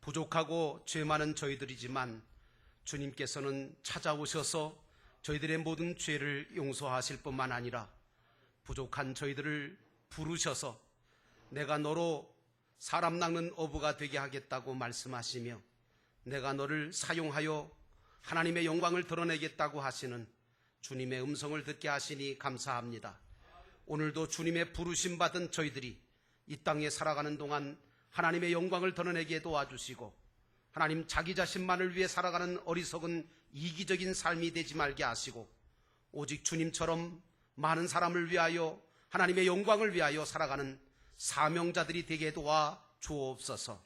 부족하고 죄 많은 저희들이지만 주님께서는 찾아오셔서 저희들의 모든 죄를 용서하실 뿐만 아니라 부족한 저희들을 부르셔서 내가 너로 사람 낚는 어부가 되게 하겠다고 말씀하시며 내가 너를 사용하여 하나님의 영광을 드러내겠다고 하시는 주님의 음성을 듣게 하시니 감사합니다. 오늘도 주님의 부르심 받은 저희들이 이 땅에 살아가는 동안 하나님의 영광을 드러내게 도와주시고 하나님 자기 자신만을 위해 살아가는 어리석은 이기적인 삶이 되지 말게 하시고 오직 주님처럼 많은 사람을 위하여 하나님의 영광을 위하여 살아가는 사명자들이 되게 도와 주옵소서.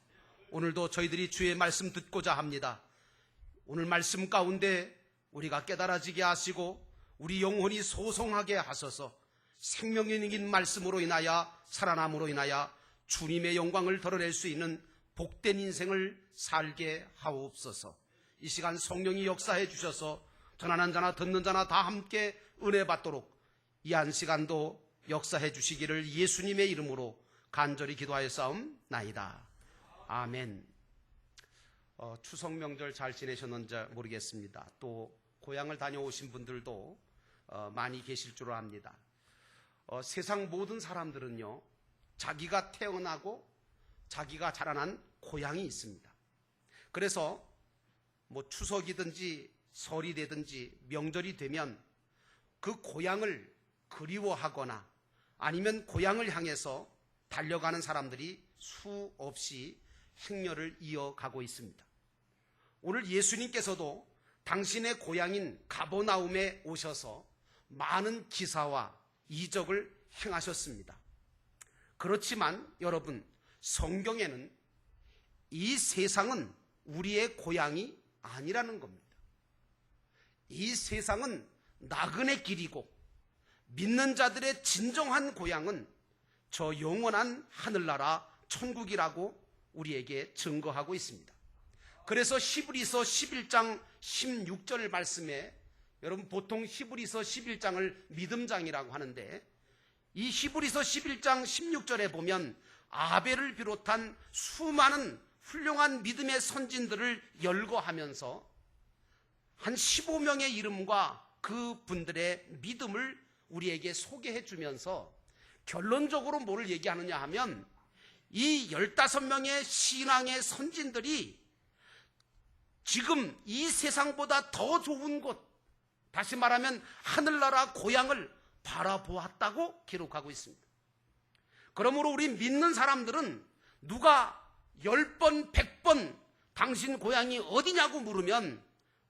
오늘도 저희들이 주의 말씀 듣고자 합니다. 오늘 말씀 가운데 우리가 깨달아지게 하시고 우리 영혼이 소송하게 하소서. 생명인 말씀으로 인하여 살아남으로 인하여 주님의 영광을 드러낼 수 있는 복된 인생을 살게 하옵소서. 이 시간 성령이 역사해 주셔서 전하는 자나 듣는 자나 다 함께 은혜 받도록 이 한 시간도 역사해 주시기를 예수님의 이름으로 간절히 기도하였사옵나이다. 아멘. 추석 명절 잘 지내셨는지 모르겠습니다. 또 고향을 다녀오신 분들도 많이 계실 줄 압니다. 세상 모든 사람들은요, 자기가 태어나고 자기가 자라난 고향이 있습니다. 그래서 뭐 추석이든지 설이 되든지 명절이 되면 그 고향을 그리워하거나 아니면 고향을 향해서 달려가는 사람들이 수없이 행렬을 이어가고 있습니다. 오늘 예수님께서도 당신의 고향인 가버나움에 오셔서 많은 기사와 이적을 행하셨습니다. 그렇지만 여러분, 성경에는 이 세상은 우리의 고향이 아니라는 겁니다. 이 세상은 나그네 길이고 믿는 자들의 진정한 고향은 저 영원한 하늘나라 천국이라고 우리에게 증거하고 있습니다. 그래서 히브리서 11장 16절 말씀에, 여러분 보통 히브리서 11장을 믿음장이라고 하는데 이 히브리서 11장 16절에 보면 아벨을 비롯한 수많은 훌륭한 믿음의 선진들을 열거하면서 한 15명의 이름과 그 분들의 믿음을 우리에게 소개해 주면서 결론적으로 뭐를 얘기하느냐 하면 이 15명의 신앙의 선진들이 지금 이 세상보다 더 좋은 곳, 다시 말하면 하늘나라 고향을 바라보았다고 기록하고 있습니다. 그러므로 우리 믿는 사람들은 누가 10번, 100번 당신 고향이 어디냐고 물으면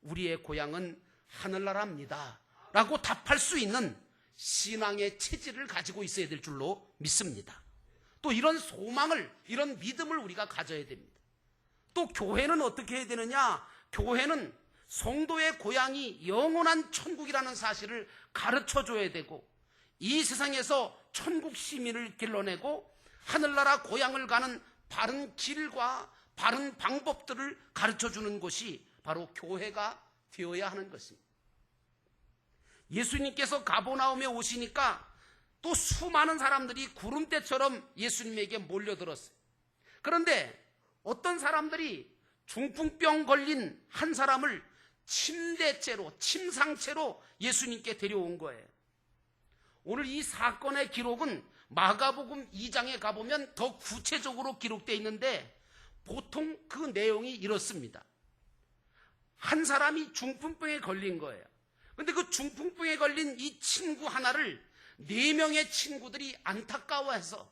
우리의 고향은 하늘나라입니다 라고 답할 수 있는 신앙의 체질을 가지고 있어야 될 줄로 믿습니다. 또 이런 소망을, 이런 믿음을 우리가 가져야 됩니다. 또 교회는 어떻게 해야 되느냐? 교회는 성도의 고향이 영원한 천국이라는 사실을 가르쳐줘야 되고 이 세상에서 천국 시민을 길러내고 하늘나라 고향을 가는 바른 길과 바른 방법들을 가르쳐주는 것이 바로 교회가 되어야 하는 것입니다. 예수님께서 가버나움에 오시니까 또 수많은 사람들이 구름대처럼 예수님에게 몰려들었어요. 그런데 어떤 사람들이 중풍병 걸린 한 사람을 침대째로, 침상째로 예수님께 데려온 거예요. 오늘 이 사건의 기록은 마가복음 2장에 가보면 더 구체적으로 기록되어 있는데 보통 그 내용이 이렇습니다. 한 사람이 중풍병에 걸린 거예요. 그런데 그 중풍병에 걸린 이 친구 하나를 4명의 친구들이 안타까워해서,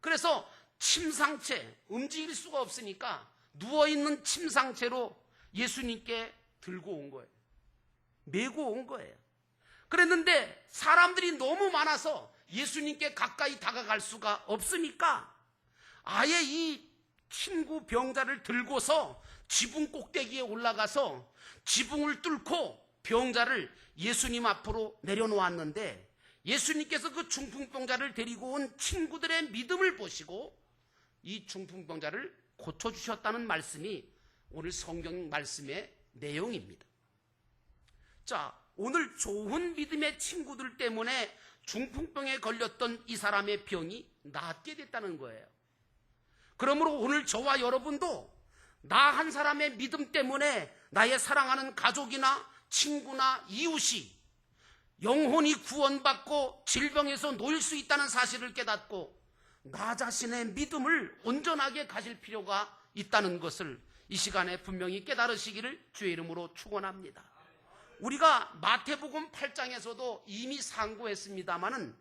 그래서 침상채, 움직일 수가 없으니까 누워있는 침상채로 예수님께 들고 온 거예요. 메고 온 거예요. 그랬는데 사람들이 너무 많아서 예수님께 가까이 다가갈 수가 없으니까 아예 이 친구 병자를 들고서 지붕 꼭대기에 올라가서 지붕을 뚫고 병자를 예수님 앞으로 내려놓았는데 예수님께서 그 중풍병자를 데리고 온 친구들의 믿음을 보시고 이 중풍병자를 고쳐주셨다는 말씀이 오늘 성경 말씀의 내용입니다. 자, 오늘 좋은 믿음의 친구들 때문에 중풍병에 걸렸던 이 사람의 병이 낫게 됐다는 거예요. 그러므로 오늘 저와 여러분도 나 한 사람의 믿음 때문에 나의 사랑하는 가족이나 친구나 이웃이 영혼이 구원받고 질병에서 놓일 수 있다는 사실을 깨닫고 나 자신의 믿음을 온전하게 가질 필요가 있다는 것을 이 시간에 분명히 깨달으시기를 주의 이름으로 축원합니다. 우리가 마태복음 8장에서도 이미 상고했습니다마는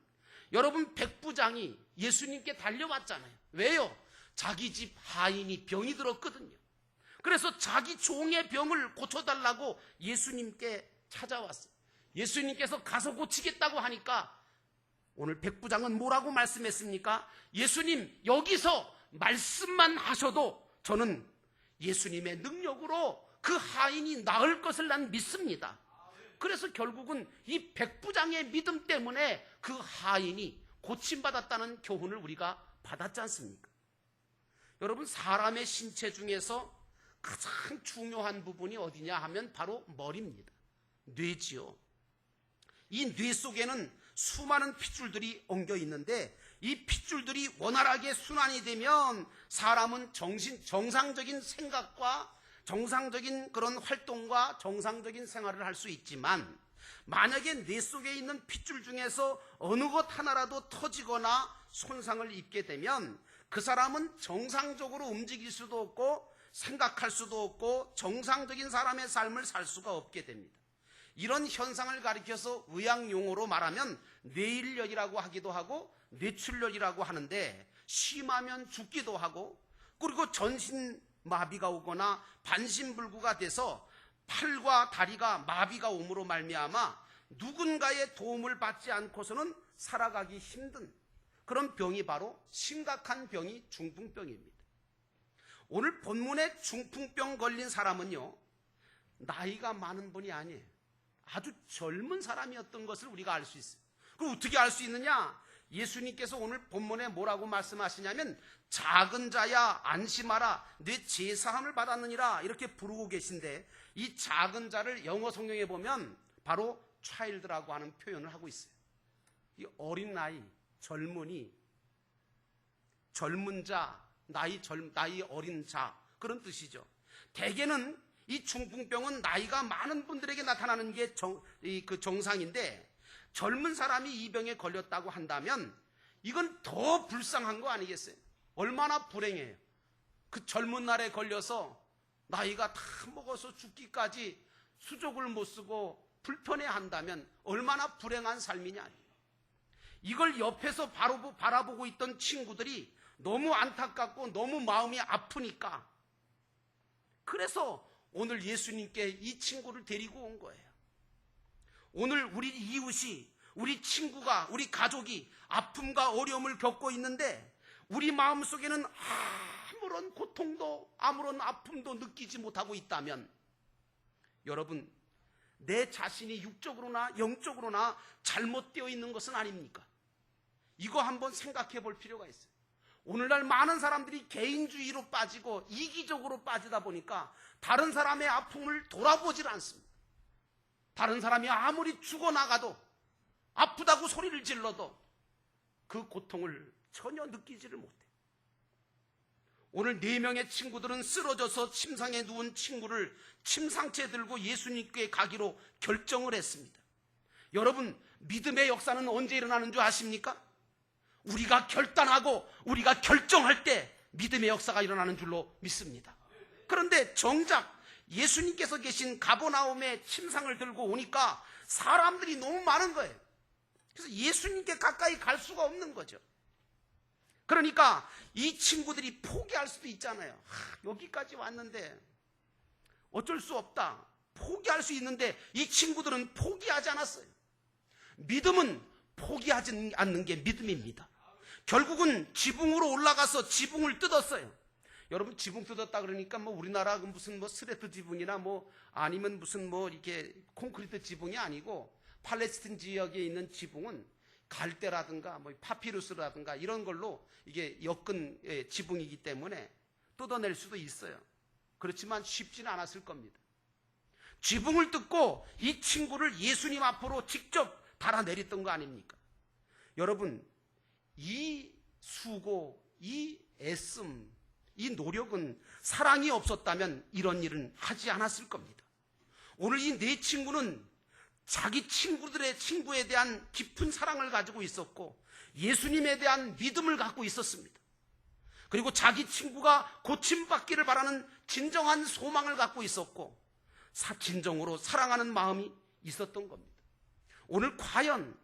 여러분, 백부장이 예수님께 달려왔잖아요. 왜요? 자기 집 하인이 병이 들었거든요. 그래서 자기 종의 병을 고쳐달라고 예수님께 찾아왔어요. 예수님께서 가서 고치겠다고 하니까 오늘 백부장은 뭐라고 말씀했습니까? 예수님, 여기서 말씀만 하셔도 저는 예수님의 능력으로 그 하인이 나을 것을 난 믿습니다. 그래서 결국은 이 백부장의 믿음 때문에 그 하인이 고침받았다는 교훈을 우리가 받았지 않습니까? 여러분, 사람의 신체 중에서 가장 중요한 부분이 어디냐 하면 바로 머리입니다. 뇌지요. 이 뇌 속에는 수많은 핏줄들이 엉겨 있는데 이 핏줄들이 원활하게 순환이 되면 사람은 정상적인 생각과 정상적인 그런 활동과 정상적인 생활을 할 수 있지만, 만약에 뇌 속에 있는 핏줄 중에서 어느 것 하나라도 터지거나 손상을 입게 되면 그 사람은 정상적으로 움직일 수도 없고 생각할 수도 없고 정상적인 사람의 삶을 살 수가 없게 됩니다. 이런 현상을 가리켜서 의학 용어로 말하면 뇌일련이라고 하기도 하고 뇌출혈이라고 하는데, 심하면 죽기도 하고 그리고 전신 마비가 오거나 반신불구가 돼서 팔과 다리가 마비가 옴으로 말미암아 누군가의 도움을 받지 않고서는 살아가기 힘든 그런 병이 바로 심각한 병이 중풍병입니다. 오늘 본문에 중풍병 걸린 사람은요, 나이가 많은 분이 아니에요. 아주 젊은 사람이었던 것을 우리가 알 수 있어요. 그럼 어떻게 알 수 있느냐? 예수님께서 오늘 본문에 뭐라고 말씀하시냐면 작은 자야 안심하라 내 제사함을 받았느니라 이렇게 부르고 계신데, 이 작은 자를 영어 성경에 보면 바로 child라고 하는 표현을 하고 있어요. 이 어린 나이, 젊은이, 젊은 자, 나이 어린 자, 그런 뜻이죠. 대개는 이 중풍병은 나이가 많은 분들에게 나타나는 게 정상인데, 젊은 사람이 이 병에 걸렸다고 한다면 이건 더 불쌍한 거 아니겠어요? 얼마나 불행해요. 그 젊은 날에 걸려서 나이가 다 먹어서 죽기까지 수족을 못 쓰고 불편해한다면 얼마나 불행한 삶이냐. 이걸 옆에서 바라보고 있던 친구들이 너무 안타깝고 너무 마음이 아프니까, 그래서 오늘 예수님께 이 친구를 데리고 온 거예요. 오늘 우리 이웃이, 우리 친구가, 우리 가족이 아픔과 어려움을 겪고 있는데 우리 마음속에는 아무런 고통도 아무런 아픔도 느끼지 못하고 있다면, 여러분, 내 자신이 육적으로나 영적으로나 잘못되어 있는 것은 아닙니까? 이거 한번 생각해 볼 필요가 있어요. 오늘날 많은 사람들이 개인주의로 빠지고 이기적으로 빠지다 보니까 다른 사람의 아픔을 돌아보질 않습니다. 다른 사람이 아무리 죽어나가도 아프다고 소리를 질러도 그 고통을 전혀 느끼지를 못해요. 오늘 4명의 친구들은 쓰러져서 침상에 누운 친구를 침상채 들고 예수님께 가기로 결정을 했습니다. 여러분, 믿음의 역사는 언제 일어나는 줄 아십니까? 우리가 결단하고 우리가 결정할 때 믿음의 역사가 일어나는 줄로 믿습니다. 그런데 정작 예수님께서 계신 가버나움의 침상을 들고 오니까 사람들이 너무 많은 거예요. 그래서 예수님께 가까이 갈 수가 없는 거죠. 그러니까 이 친구들이 포기할 수도 있잖아요. 여기까지 왔는데 어쩔 수 없다, 포기할 수 있는데 이 친구들은 포기하지 않았어요. 믿음은 포기하지 않는 게 믿음입니다. 결국은 지붕으로 올라가서 지붕을 뜯었어요. 여러분, 지붕 뜯었다 그러니까 우리나라 무슨 스레트 지붕이나 아니면 무슨 이렇게 콘크리트 지붕이 아니고, 팔레스틴 지역에 있는 지붕은 갈대라든가 파피루스라든가 이런 걸로 이게 엮은 지붕이기 때문에 뜯어낼 수도 있어요. 그렇지만 쉽지는 않았을 겁니다. 지붕을 뜯고 이 친구를 예수님 앞으로 직접 달아내렸던 거 아닙니까? 여러분, 이 수고, 이 애씀, 이 노력은 사랑이 없었다면 이런 일은 하지 않았을 겁니다. 오늘 이 네 친구는 자기 친구에 대한 깊은 사랑을 가지고 있었고 예수님에 대한 믿음을 갖고 있었습니다. 그리고 자기 친구가 고침받기를 바라는 진정한 소망을 갖고 있었고 진정으로 사랑하는 마음이 있었던 겁니다. 오늘 과연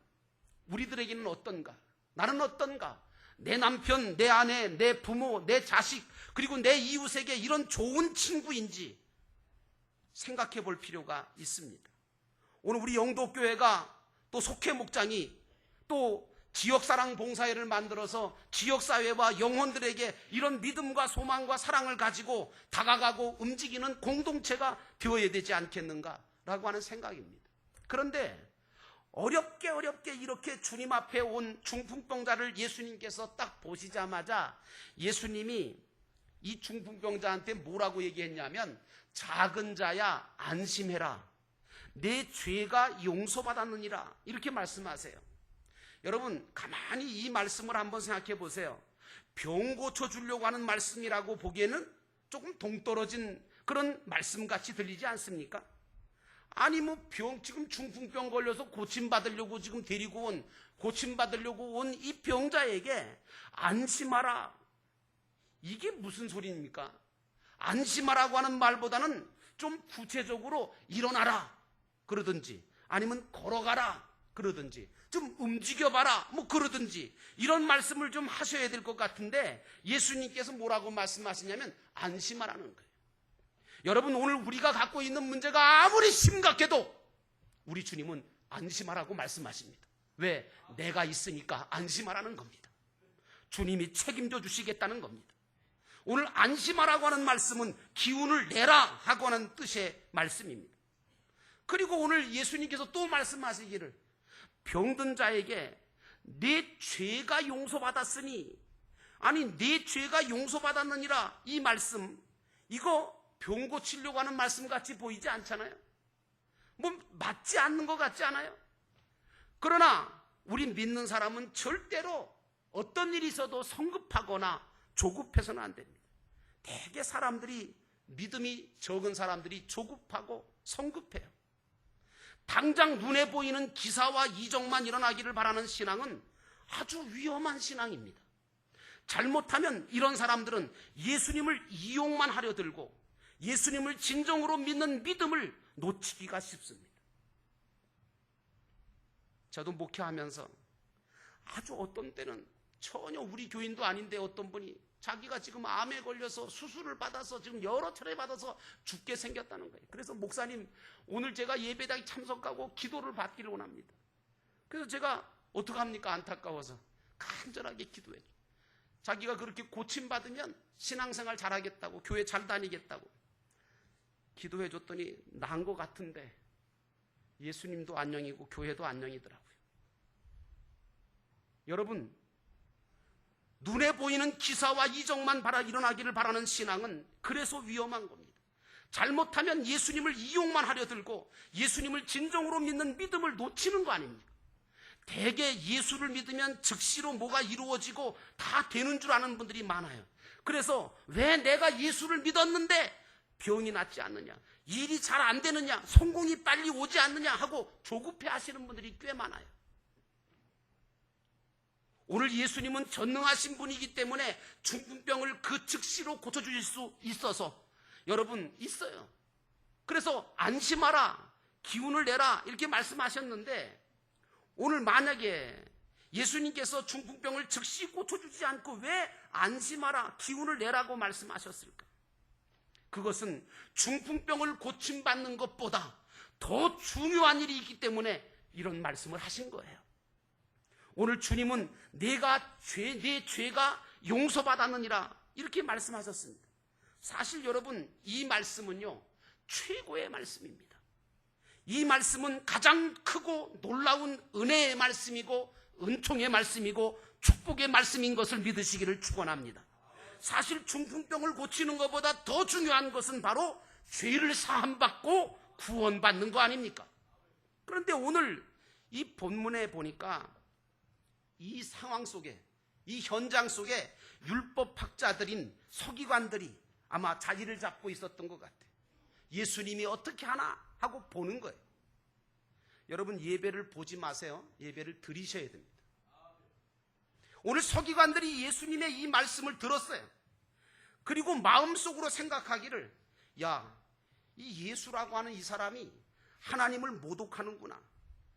우리들에게는 어떤가? 나는 어떤가? 내 남편, 내 아내, 내 부모, 내 자식, 그리고 내 이웃에게 이런 좋은 친구인지 생각해 볼 필요가 있습니다. 오늘 우리 영도교회가 또 속회 목장이 또 지역사랑 봉사회를 만들어서 지역사회와 영혼들에게 이런 믿음과 소망과 사랑을 가지고 다가가고 움직이는 공동체가 되어야 되지 않겠는가라고 하는 생각입니다. 그런데 어렵게 이렇게 주님 앞에 온 중풍병자를 예수님께서 딱 보시자마자 예수님이 이 중풍병자한테 뭐라고 얘기했냐면 작은 자야 안심해라. 내 죄가 용서받았느니라. 이렇게 말씀하세요. 여러분 가만히 이 말씀을 한번 생각해 보세요. 병 고쳐주려고 하는 말씀이라고 보기에는 조금 동떨어진 그런 말씀같이 들리지 않습니까? 아니 지금 중풍병 걸려서 고침받으려고 지금 데리고 온 고침받으려고 온 이 병자에게 안심하라. 이게 무슨 소리입니까? 안심하라고 하는 말보다는 좀 구체적으로 일어나라 그러든지 아니면 걸어가라 그러든지 좀 움직여봐라 그러든지 이런 말씀을 좀 하셔야 될 것 같은데 예수님께서 뭐라고 말씀하시냐면 안심하라는 거예요. 여러분 오늘 우리가 갖고 있는 문제가 아무리 심각해도 우리 주님은 안심하라고 말씀하십니다. 왜? 내가 있으니까 안심하라는 겁니다. 주님이 책임져 주시겠다는 겁니다. 오늘 안심하라고 하는 말씀은 기운을 내라 하고 하는 뜻의 말씀입니다. 그리고 오늘 예수님께서 또 말씀하시기를 병든 자에게 내 죄가 용서받았으니 아니 내 죄가 용서받았느니라 이 말씀 이거 병 고치려고 하는 말씀 같이 보이지 않잖아요. 맞지 않는 것 같지 않아요? 그러나 우리 믿는 사람은 절대로 어떤 일이 있어도 성급하거나 조급해서는 안 됩니다. 대개 사람들이 믿음이 적은 사람들이 조급하고 성급해요. 당장 눈에 보이는 기사와 이적만 일어나기를 바라는 신앙은 아주 위험한 신앙입니다. 잘못하면 이런 사람들은 예수님을 이용만 하려 들고 예수님을 진정으로 믿는 믿음을 놓치기가 쉽습니다. 저도 목회하면서 아주 어떤 때는 전혀 우리 교인도 아닌데 어떤 분이 자기가 지금 암에 걸려서 수술을 받아서 지금 여러 차례 받아서 죽게 생겼다는 거예요. 그래서 목사님 오늘 제가 예배당에 참석하고 기도를 받기를 원합니다. 그래서 제가 어떡합니까? 안타까워서 간절하게 기도해줘. 자기가 그렇게 고침받으면 신앙생활 잘하겠다고 교회 잘 다니겠다고 기도해줬더니 나은 것 같은데 예수님도 안녕이고 교회도 안녕이더라고요. 여러분 눈에 보이는 기사와 이적만 일어나기를 바라는 신앙은 그래서 위험한 겁니다. 잘못하면 예수님을 이용만 하려 들고 예수님을 진정으로 믿는 믿음을 놓치는 거 아닙니까? 대개 예수를 믿으면 즉시로 뭐가 이루어지고 다 되는 줄 아는 분들이 많아요. 그래서 왜 내가 예수를 믿었는데 병이 낫지 않느냐, 일이 잘 안 되느냐, 성공이 빨리 오지 않느냐 하고 조급해 하시는 분들이 꽤 많아요. 오늘 예수님은 전능하신 분이기 때문에 중풍병을 그 즉시로 고쳐주실 수 있어서 여러분 있어요. 그래서 안심하라, 기운을 내라 이렇게 말씀하셨는데 오늘 만약에 예수님께서 중풍병을 즉시 고쳐주지 않고 왜 안심하라, 기운을 내라고 말씀하셨을까? 그것은 중풍병을 고침받는 것보다 더 중요한 일이 있기 때문에 이런 말씀을 하신 거예요. 오늘 주님은 내 죄가 용서받았느니라 이렇게 말씀하셨습니다. 사실 여러분 이 말씀은요 최고의 말씀입니다. 이 말씀은 가장 크고 놀라운 은혜의 말씀이고 은총의 말씀이고 축복의 말씀인 것을 믿으시기를 축원합니다. 사실 중풍병을 고치는 것보다 더 중요한 것은 바로 죄를 사함받고 구원받는 거 아닙니까? 그런데 오늘 이 본문에 보니까 이 상황 속에, 이 현장 속에 율법학자들인 서기관들이 아마 자리를 잡고 있었던 것 같아요. 예수님이 어떻게 하나 하고 보는 거예요. 여러분, 예배를 보지 마세요. 예배를 드리셔야 됩니다. 오늘 서기관들이 예수님의 이 말씀을 들었어요. 그리고 마음속으로 생각하기를, 야, 이 예수라고 하는 이 사람이 하나님을 모독하는구나,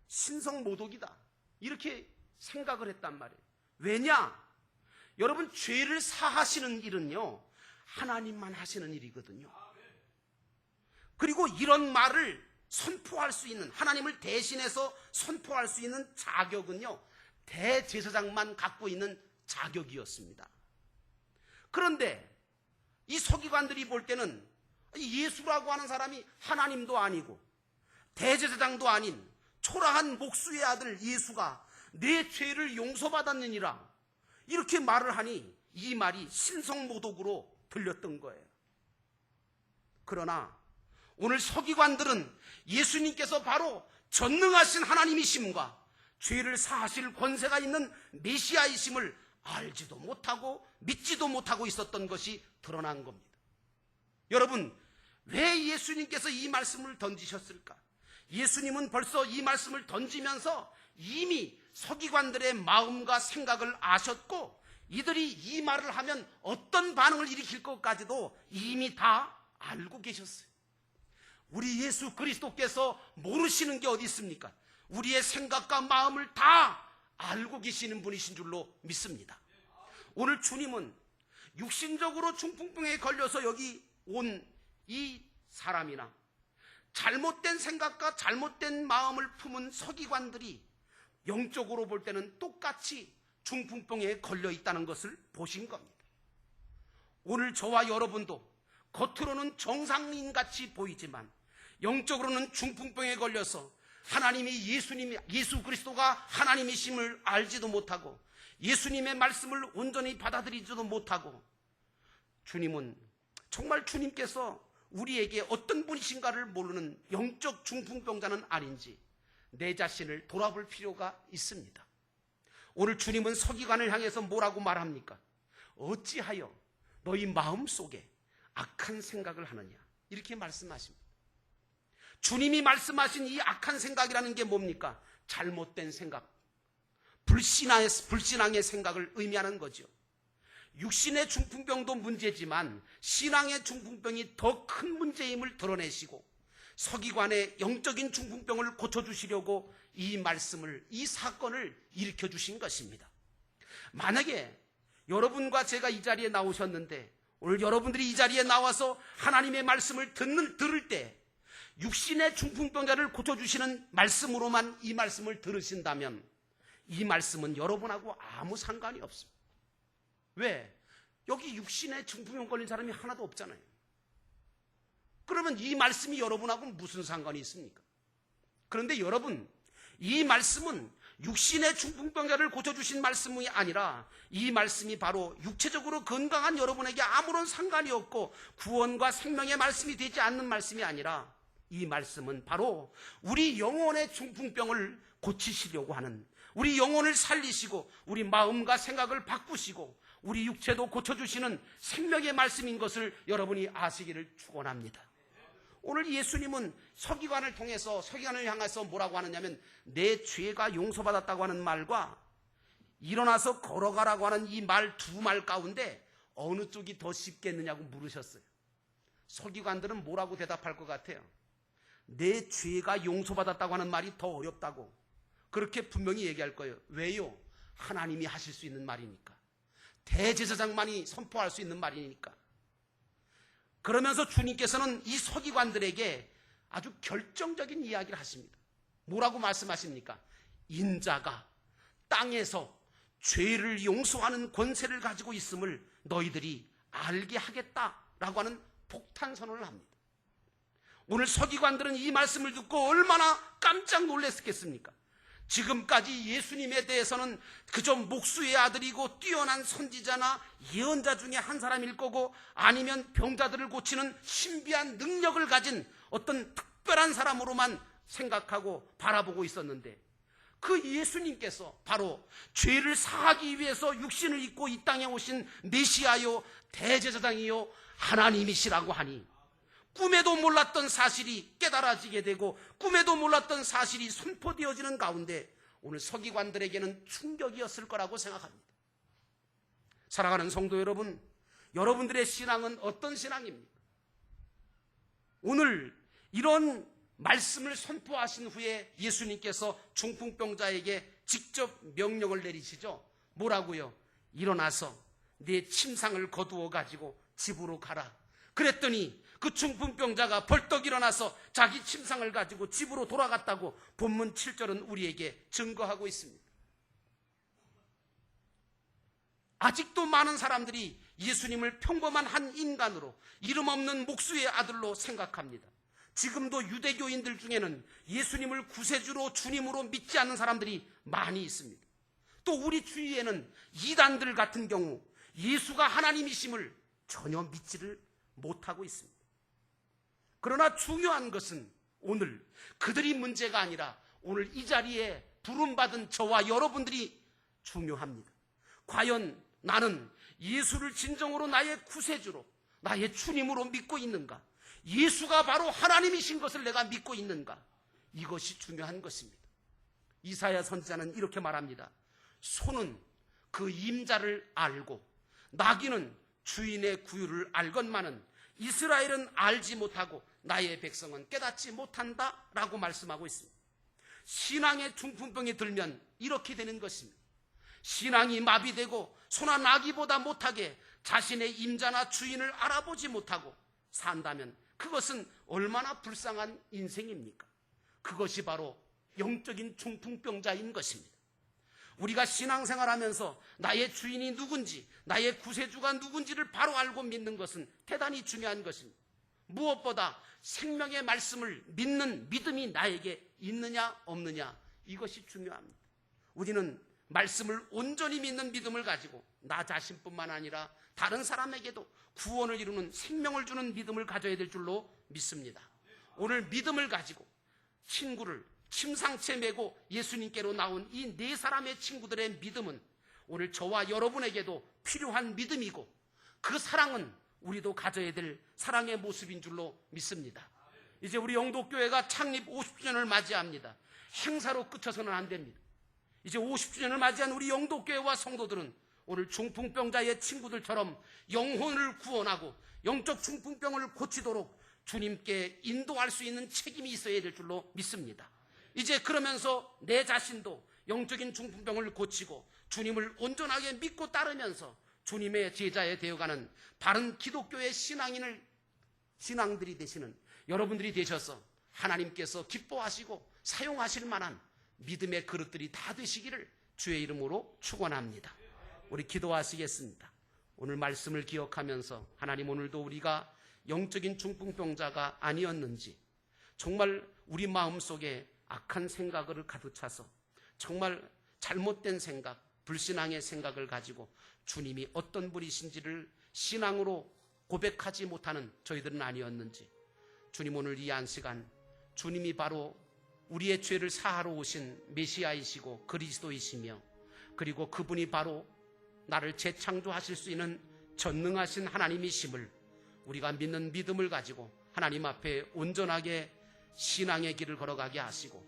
신성 모독이다, 이렇게 생각을 했단 말이에요. 왜냐? 여러분, 죄를 사하시는 일은요, 하나님만 하시는 일이거든요. 그리고 이런 말을 선포할 수 있는, 하나님을 대신해서 선포할 수 있는 자격은요, 대제사장만 갖고 있는 자격이었습니다. 그런데 이 서기관들이 볼 때는 예수라고 하는 사람이 하나님도 아니고 대제사장도 아닌 초라한 목수의 아들 예수가 내 죄를 용서받았느니라, 이렇게 말을 하니 이 말이 신성모독으로 들렸던 거예요. 그러나 오늘 서기관들은 예수님께서 바로 전능하신 하나님이심과 죄를 사하실 권세가 있는 메시아이심을 알지도 못하고 믿지도 못하고 있었던 것이 드러난 겁니다. 여러분, 왜 예수님께서 이 말씀을 던지셨을까? 예수님은 벌써 이 말씀을 던지면서 이미 서기관들의 마음과 생각을 아셨고, 이들이 이 말을 하면 어떤 반응을 일으킬 것까지도 이미 다 알고 계셨어요. 우리 예수 그리스도께서 모르시는 게 어디 있습니까? 우리의 생각과 마음을 다 알고 계시는 분이신 줄로 믿습니다. 오늘 주님은 육신적으로 중풍병에 걸려서 여기 온 이 사람이나 잘못된 생각과 잘못된 마음을 품은 서기관들이 영적으로 볼 때는 똑같이 중풍병에 걸려 있다는 것을 보신 겁니다. 오늘 저와 여러분도 겉으로는 정상인같이 보이지만 영적으로는 중풍병에 걸려서 하나님이 예수 그리스도가 하나님이심을 알지도 못하고 예수님의 말씀을 온전히 받아들이지도 못하고, 주님은 정말 주님께서 우리에게 어떤 분이신가를 모르는 영적 중풍병자는 아닌지 내 자신을 돌아볼 필요가 있습니다. 오늘 주님은 서기관을 향해서 뭐라고 말합니까? 어찌하여 너희 마음속에 악한 생각을 하느냐, 이렇게 말씀하십니다. 주님이 말씀하신 이 악한 생각이라는 게 뭡니까? 잘못된 생각, 불신앙의 생각을 의미하는 거죠. 육신의 중풍병도 문제지만 신앙의 중풍병이 더 큰 문제임을 드러내시고 서기관의 영적인 중풍병을 고쳐주시려고 이 말씀을, 이 사건을 일으켜주신 것입니다. 만약에 여러분과 제가 이 자리에 나오셨는데 오늘 여러분들이 이 자리에 나와서 하나님의 말씀을 들을 때 육신의 중풍병자를 고쳐주시는 말씀으로만 이 말씀을 들으신다면 이 말씀은 여러분하고 아무 상관이 없습니다. 왜? 여기 육신의 중풍병 걸린 사람이 하나도 없잖아요. 그러면 이 말씀이 여러분하고 무슨 상관이 있습니까? 그런데 여러분, 이 말씀은 육신의 중풍병자를 고쳐주신 말씀이 아니라 이 말씀이 바로 육체적으로 건강한 여러분에게 아무런 상관이 없고 구원과 생명의 말씀이 되지 않는 말씀이 아니라 이 말씀은 바로 우리 영혼의 중풍병을 고치시려고 하는, 우리 영혼을 살리시고 우리 마음과 생각을 바꾸시고 우리 육체도 고쳐주시는 생명의 말씀인 것을 여러분이 아시기를 축원합니다. 오늘 예수님은 서기관을 통해서, 서기관을 향해서 뭐라고 하느냐면 내 죄가 용서받았다고 하는 말과 일어나서 걸어가라고 하는 이 말 두 말 가운데 어느 쪽이 더 쉽겠느냐고 물으셨어요. 서기관들은 뭐라고 대답할 것 같아요? 내 죄가 용서받았다고 하는 말이 더 어렵다고 그렇게 분명히 얘기할 거예요. 왜요? 하나님이 하실 수 있는 말이니까. 대제사장만이 선포할 수 있는 말이니까. 그러면서 주님께서는 이 서기관들에게 아주 결정적인 이야기를 하십니다. 뭐라고 말씀하십니까? 인자가 땅에서 죄를 용서하는 권세를 가지고 있음을 너희들이 알게 하겠다라고 하는 폭탄 선언을 합니다. 오늘 서기관들은 이 말씀을 듣고 얼마나 깜짝 놀랐겠습니까? 지금까지 예수님에 대해서는 그저 목수의 아들이고 뛰어난 선지자나 예언자 중에 한 사람일 거고 아니면 병자들을 고치는 신비한 능력을 가진 어떤 특별한 사람으로만 생각하고 바라보고 있었는데, 그 예수님께서 바로 죄를 사하기 위해서 육신을 입고 이 땅에 오신 메시아요 대제사장이요 하나님이시라고 하니, 꿈에도 몰랐던 사실이 깨달아지게 되고 꿈에도 몰랐던 사실이 선포되어지는 가운데 오늘 서기관들에게는 충격이었을 거라고 생각합니다. 사랑하는 성도 여러분, 여러분들의 신앙은 어떤 신앙입니까? 오늘 이런 말씀을 선포하신 후에 예수님께서 중풍병자에게 직접 명령을 내리시죠. 뭐라고요? 일어나서 네 침상을 거두어 가지고 집으로 가라. 그랬더니 그 중풍병자가 벌떡 일어나서 자기 침상을 가지고 집으로 돌아갔다고 본문 7절은 우리에게 증거하고 있습니다. 아직도 많은 사람들이 예수님을 평범한 한 인간으로, 이름 없는 목수의 아들로 생각합니다. 지금도 유대교인들 중에는 예수님을 구세주로 주님으로 믿지 않는 사람들이 많이 있습니다. 또 우리 주위에는 이단들 같은 경우 예수가 하나님이심을 전혀 믿지를 못하고 있습니다. 그러나 중요한 것은 오늘 그들이 문제가 아니라 오늘 이 자리에 부름받은 저와 여러분들이 중요합니다. 과연 나는 예수를 진정으로 나의 구세주로, 나의 주님으로 믿고 있는가? 예수가 바로 하나님이신 것을 내가 믿고 있는가? 이것이 중요한 것입니다. 이사야 선지자는 이렇게 말합니다. 소는 그 임자를 알고 나귀는 주인의 구유를 알건만은 이스라엘은 알지 못하고 나의 백성은 깨닫지 못한다 라고 말씀하고 있습니다. 신앙의 중풍병이 들면 이렇게 되는 것입니다. 신앙이 마비되고 소나 나귀보다 못하게 자신의 임자나 주인을 알아보지 못하고 산다면 그것은 얼마나 불쌍한 인생입니까? 그것이 바로 영적인 중풍병자인 것입니다. 우리가 신앙생활하면서 나의 주인이 누군지, 나의 구세주가 누군지를 바로 알고 믿는 것은 대단히 중요한 것입니다. 무엇보다 생명의 말씀을 믿는 믿음이 나에게 있느냐 없느냐, 이것이 중요합니다. 우리는 말씀을 온전히 믿는 믿음을 가지고 나 자신뿐만 아니라 다른 사람에게도 구원을 이루는, 생명을 주는 믿음을 가져야 될 줄로 믿습니다. 오늘 믿음을 가지고 친구를 침상채 메고 예수님께로 나온 이 네 사람의 친구들의 믿음은 오늘 저와 여러분에게도 필요한 믿음이고, 그 사랑은 우리도 가져야 될 사랑의 모습인 줄로 믿습니다. 이제 우리 영도교회가 창립 50주년을 맞이합니다. 행사로 끝쳐서는 안 됩니다. 이제 50주년을 맞이한 우리 영도교회와 성도들은 오늘 중풍병자의 친구들처럼 영혼을 구원하고 영적 중풍병을 고치도록 주님께 인도할 수 있는 책임이 있어야 될 줄로 믿습니다. 이제 그러면서 내 자신도 영적인 중풍병을 고치고 주님을 온전하게 믿고 따르면서 주님의 제자에 되어가는 바른 기독교의 신앙들이 되시는 여러분들이 되셔서 하나님께서 기뻐하시고 사용하실 만한 믿음의 그릇들이 다 되시기를 주의 이름으로 축원합니다. 우리 기도하시겠습니다. 오늘 말씀을 기억하면서 하나님, 오늘도 우리가 영적인 중풍병자가 아니었는지, 정말 우리 마음속에 악한 생각을 가득 차서 정말 잘못된 생각, 불신앙의 생각을 가지고 주님이 어떤 분이신지를 신앙으로 고백하지 못하는 저희들은 아니었는지, 주님 오늘 이 한 시간 주님이 바로 우리의 죄를 사하러 오신 메시아이시고 그리스도이시며, 그리고 그분이 바로 나를 재창조하실 수 있는 전능하신 하나님이심을 우리가 믿는 믿음을 가지고 하나님 앞에 온전하게 신앙의 길을 걸어가게 하시고,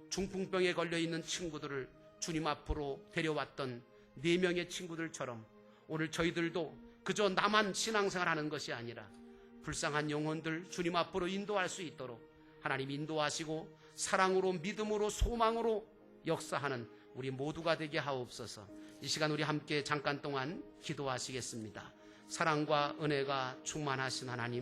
중풍병에 걸려있는 친구들을 주님 앞으로 데려왔던 4명의 친구들처럼 오늘 저희들도 그저 나만 신앙생활하는 것이 아니라 불쌍한 영혼들 주님 앞으로 인도할 수 있도록 하나님 인도하시고 사랑으로, 믿음으로, 소망으로 역사하는 우리 모두가 되게 하옵소서. 이 시간 우리 함께 잠깐 동안 기도하시겠습니다. 사랑과 은혜가 충만하신 하나님,